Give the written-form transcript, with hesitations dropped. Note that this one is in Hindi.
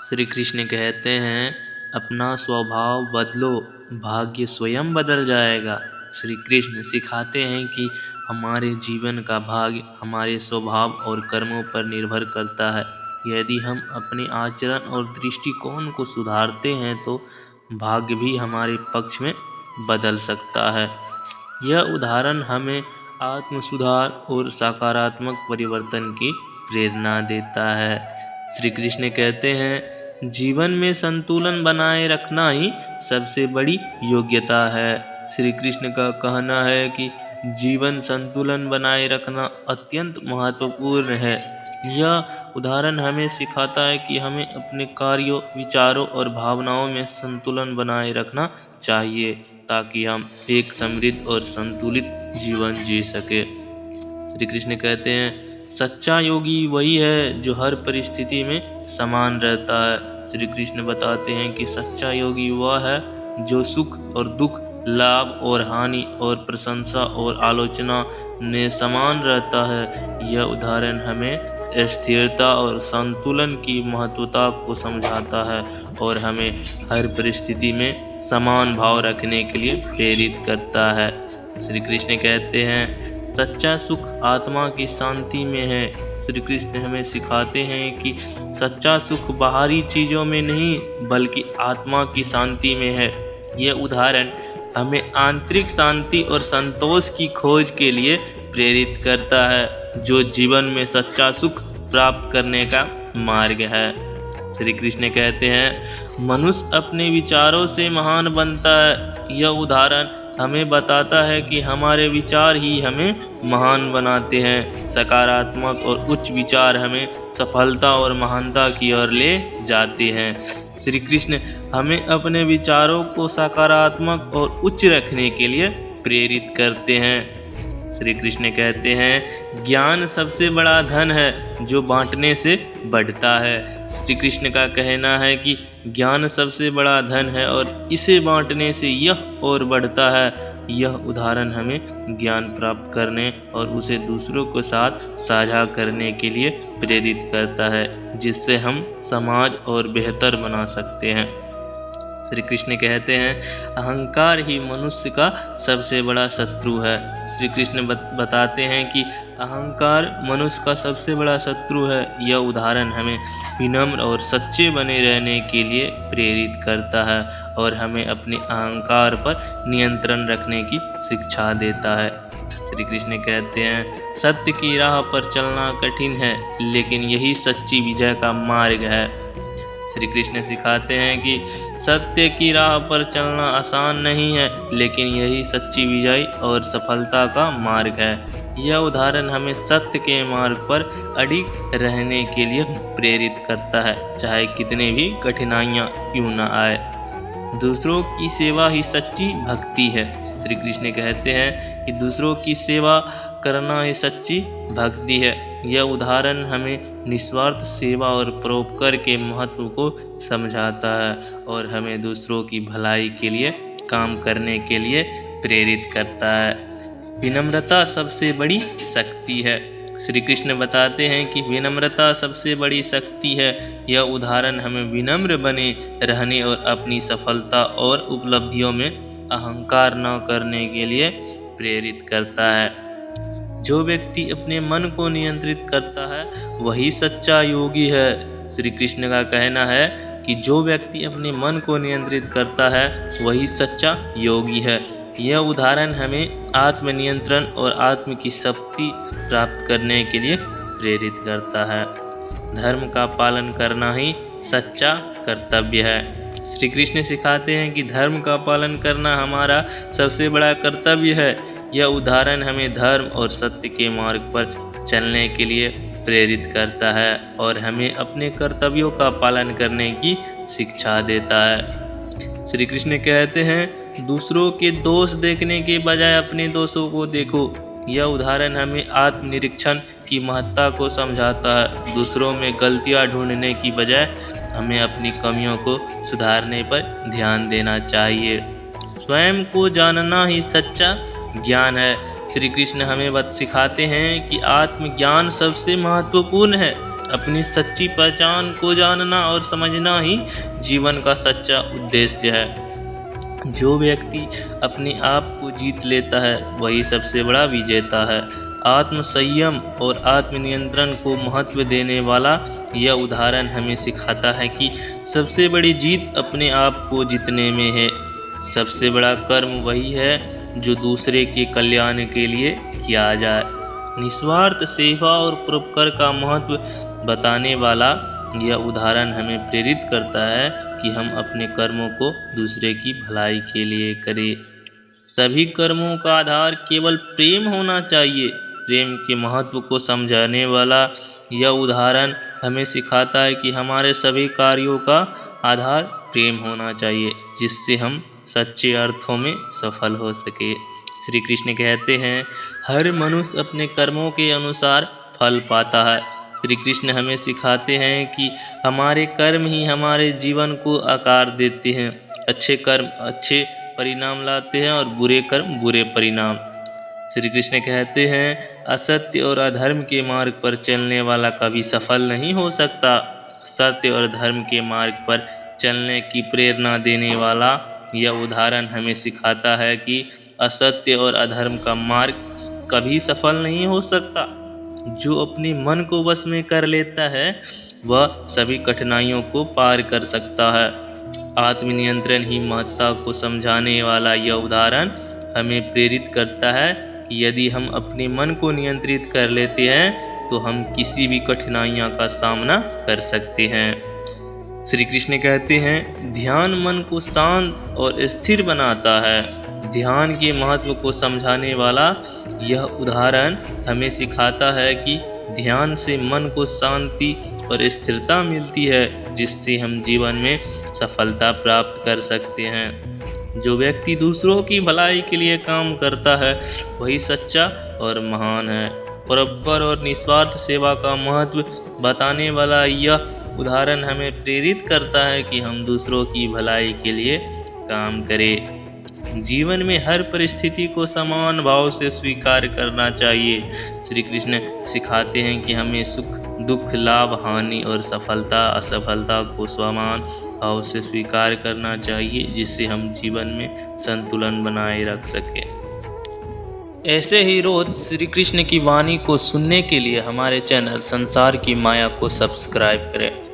श्री कृष्ण कहते हैं, अपना स्वभाव बदलो, भाग्य स्वयं बदल जाएगा। श्री कृष्ण सिखाते हैं कि हमारे जीवन का भाग्य हमारे स्वभाव और कर्मों पर निर्भर करता है। यदि हम अपने आचरण और दृष्टिकोण को सुधारते हैं तो भाग्य भी हमारे पक्ष में बदल सकता है। यह उदाहरण हमें आत्म सुधार और सकारात्मक परिवर्तन की प्रेरणा देता है। श्री कृष्ण कहते हैं, जीवन में संतुलन बनाए रखना ही सबसे बड़ी योग्यता है। श्री कृष्ण का कहना है कि जीवन संतुलन बनाए रखना अत्यंत महत्वपूर्ण है। यह उदाहरण हमें सिखाता है कि हमें अपने कार्यों, विचारों और भावनाओं में संतुलन बनाए रखना चाहिए ताकि हम एक समृद्ध और संतुलित जीवन जी सके। श्री कृष्ण कहते हैं, सच्चा योगी वही है जो हर परिस्थिति में समान रहता है। श्री कृष्ण बताते हैं कि सच्चा योगी वह है जो सुख और दुख, लाभ और हानि और प्रशंसा और आलोचना में समान रहता है। यह उदाहरण हमें स्थिरता और संतुलन की महत्वता को समझाता है और हमें हर परिस्थिति में समान भाव रखने के लिए प्रेरित करता है। श्री कृष्ण कहते हैं, सच्चा सुख आत्मा की शांति में है। श्री कृष्ण हमें सिखाते हैं कि सच्चा सुख बाहरी चीज़ों में नहीं बल्कि आत्मा की शांति में है। यह उदाहरण हमें आंतरिक शांति और संतोष की खोज के लिए प्रेरित करता है, जो जीवन में सच्चा सुख प्राप्त करने का मार्ग है। श्री कृष्ण कहते हैं, मनुष्य अपने विचारों से महान बनता है। यह उदाहरण हमें बताता है कि हमारे विचार ही हमें महान बनाते हैं। सकारात्मक और उच्च विचार हमें सफलता और महानता की ओर ले जाते हैं। श्री कृष्ण हमें अपने विचारों को सकारात्मक और उच्च रखने के लिए प्रेरित करते हैं। श्री कृष्ण कहते हैं, ज्ञान सबसे बड़ा धन है जो बांटने से बढ़ता है। श्री कृष्ण का कहना है कि ज्ञान सबसे बड़ा धन है और इसे बांटने से यह और बढ़ता है। यह उदाहरण हमें ज्ञान प्राप्त करने और उसे दूसरों के साथ साझा करने के लिए प्रेरित करता है, जिससे हम समाज और बेहतर बना सकते हैं। श्री कृष्ण कहते हैं, अहंकार ही मनुष्य का सबसे बड़ा शत्रु है। श्री कृष्ण बताते हैं कि अहंकार मनुष्य का सबसे बड़ा शत्रु है। यह उदाहरण हमें विनम्र और सच्चे बने रहने के लिए प्रेरित करता है और हमें अपने अहंकार पर नियंत्रण रखने की शिक्षा देता है। श्री कृष्ण कहते हैं, सत्य की राह पर चलना कठिन है, लेकिन यही सच्ची विजय का मार्ग है। श्री कृष्ण सिखाते हैं कि सत्य की राह पर चलना आसान नहीं है, लेकिन यही सच्ची विजय और सफलता का मार्ग है। यह उदाहरण हमें सत्य के मार्ग पर अडिग रहने के लिए प्रेरित करता है, चाहे कितने भी कठिनाइयाँ क्यों न आए। दूसरों की सेवा ही सच्ची भक्ति है। श्री कृष्ण कहते हैं कि दूसरों की सेवा करना ही सच्ची भक्ति है। यह उदाहरण हमें निस्वार्थ सेवा और परोपकार के महत्व को समझाता है और हमें दूसरों की भलाई के लिए काम करने के लिए प्रेरित करता है। विनम्रता सबसे बड़ी शक्ति है। श्री कृष्ण बताते हैं कि विनम्रता सबसे बड़ी शक्ति है। यह उदाहरण हमें विनम्र बने रहने और अपनी सफलता और उपलब्धियों में अहंकार न करने के लिए प्रेरित करता है। जो व्यक्ति अपने मन को नियंत्रित करता है वही सच्चा योगी है। श्री कृष्ण का कहना है कि जो व्यक्ति अपने मन को नियंत्रित करता है वही सच्चा योगी है। यह उदाहरण हमें आत्मनियंत्रण और आत्म की शक्ति प्राप्त करने के लिए प्रेरित करता है। धर्म का पालन करना ही सच्चा कर्तव्य है। श्री कृष्ण सिखाते हैं कि धर्म का पालन करना हमारा सबसे बड़ा कर्तव्य है। यह उदाहरण हमें धर्म और सत्य के मार्ग पर चलने के लिए प्रेरित करता है और हमें अपने कर्तव्यों का पालन करने की शिक्षा देता है। श्री कृष्ण कहते हैं, दूसरों के दोष देखने के बजाय अपने दोषों को देखो। यह उदाहरण हमें आत्मनिरीक्षण की महत्ता को समझाता है। दूसरों में गलतियां ढूंढने की बजाय हमें अपनी कमियों को सुधारने पर ध्यान देना चाहिए। स्वयं को जानना ही सच्चा ज्ञान है। श्री कृष्ण हमें सिखाते हैं कि आत्मज्ञान सबसे महत्वपूर्ण है। अपनी सच्ची पहचान को जानना और समझना ही जीवन का सच्चा उद्देश्य है। जो व्यक्ति अपने आप को जीत लेता है वही सबसे बड़ा विजेता है। आत्म संयम और आत्मनियंत्रण को महत्व देने वाला यह उदाहरण हमें सिखाता है कि सबसे बड़ी जीत अपने आप को जीतने में है। सबसे बड़ा कर्म वही है जो दूसरे के कल्याण के लिए किया जाए। निस्वार्थ सेवा और परोपकार का महत्व बताने वाला यह उदाहरण हमें प्रेरित करता है कि हम अपने कर्मों को दूसरे की भलाई के लिए करें। सभी कर्मों का आधार केवल प्रेम होना चाहिए। प्रेम के महत्व को समझाने वाला यह उदाहरण हमें सिखाता है कि हमारे सभी कार्यों का आधार प्रेम होना चाहिए, जिससे हम सच्चे अर्थों में सफल हो सके। श्री कृष्ण कहते हैं, हर मनुष्य अपने कर्मों के अनुसार फल पाता है। श्री कृष्ण हमें सिखाते हैं कि हमारे कर्म ही हमारे जीवन को आकार देते हैं। अच्छे कर्म अच्छे परिणाम लाते हैं और बुरे कर्म बुरे परिणाम। श्री कृष्ण कहते हैं, असत्य और अधर्म के मार्ग पर चलने वाला कभी सफल नहीं हो सकता। सत्य और धर्म के मार्ग पर चलने की प्रेरणा देने वाला यह उदाहरण हमें सिखाता है कि असत्य और अधर्म का मार्ग कभी सफल नहीं हो सकता। जो अपने मन को वश में कर लेता है वह सभी कठिनाइयों को पार कर सकता है। आत्मनियंत्रण ही महत्ता को समझाने वाला यह उदाहरण हमें प्रेरित करता है कि यदि हम अपने मन को नियंत्रित कर लेते हैं तो हम किसी भी कठिनाइयों का सामना कर सकते हैं। श्री कृष्ण कहते हैं, ध्यान मन को शांत और स्थिर बनाता है। ध्यान के महत्व को समझाने वाला यह उदाहरण हमें सिखाता है कि ध्यान से मन को शांति और स्थिरता मिलती है, जिससे हम जीवन में सफलता प्राप्त कर सकते हैं। जो व्यक्ति दूसरों की भलाई के लिए काम करता है वही सच्चा और महान है। परोपकार और निस्वार्थ सेवा का महत्व बताने वाला यह उदाहरण हमें प्रेरित करता है कि हम दूसरों की भलाई के लिए काम करें। जीवन में हर परिस्थिति को समान भाव से स्वीकार करना चाहिए। श्री कृष्ण सिखाते हैं कि हमें सुख दुख लाभ हानि और सफलता असफलता को समान भाव से स्वीकार करना चाहिए, जिससे हम जीवन में संतुलन बनाए रख सकें। ऐसे ही रोज श्री कृष्ण की वाणी को सुनने के लिए हमारे चैनल संसार की माया को सब्सक्राइब करें।